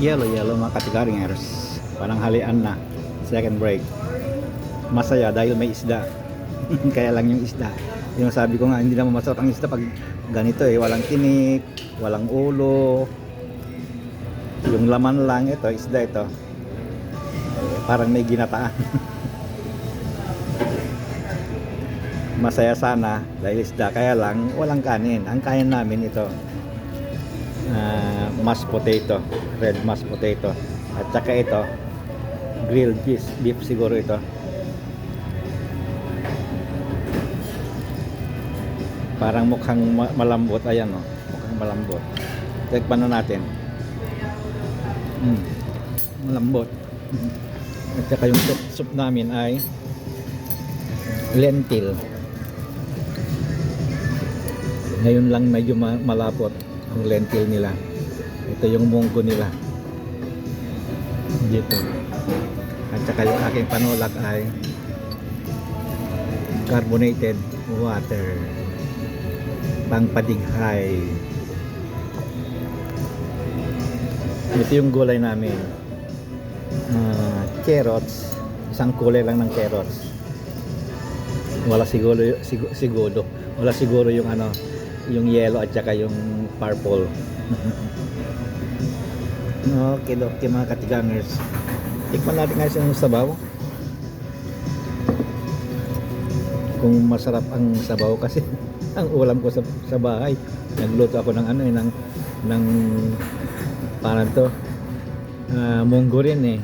Yellow mga katigaringers. Parang halian na. Second break. Masaya dahil may isda. Kaya lang yung isda. Yung sabi ko nga, hindi naman masarap ang isda pag ganito eh. Walang tinik, walang ulo. Yung laman lang ito, isda ito. Parang may ginataan. Masaya sana dahil isda. Kaya lang, walang kanin. Ang kain namin ito. Mashed potato, red mashed potato, at saka ito grilled beef siguro ito. Parang mukhang malambot. Ayan oh, mukhang malambot. Tikman na natin. Malambot. At saka yung soup namin ay lentil. Ngayon lang medyo malapot ang lentil nila. Ito yung munggo nila dito. At saka yung aking panulag ay carbonated water, pangpadighay. Ito yung gulay namin, carrots. Isang kulay lang ng carrots. Wala siguro wala siguro yung ano, yung yellow at saka yung purple. Okay mga katigangers, tikman natin guys yung sabaw, kung masarap ang sabaw. Kasi ang ulam ko sa bahay, nagluto ako ng ano eh, ng parang to munggo rin eh.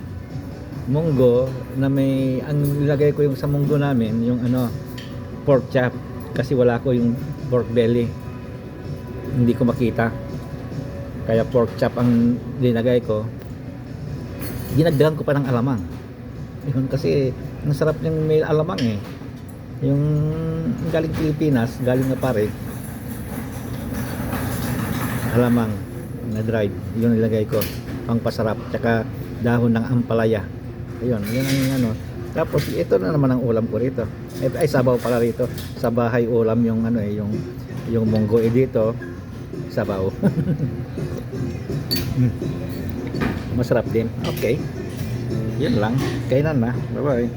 Munggo na may, ang nilagay ko yung sa munggo namin yung ano, pork chop, kasi wala ko yung pork belly, hindi ko makita, kaya pork chop ang dinagay ko. Dinagdagan ko pa ng alamang yun, kasi ang sarap yung may alamang eh, yung galing Pilipinas, galing na pare, alamang na dried, yun nilagay ko pang pasarap, tsaka dahon ng ampalaya. Ayun, yun ang ano. Tapos ito na naman ang ulam ko rito. Ay sabaw pala rito. Sa bahay ulam yung ano eh, yung munggo eh, dito sabaw. Masarap din. Okay. Yun lang. Kainan na. Bye bye.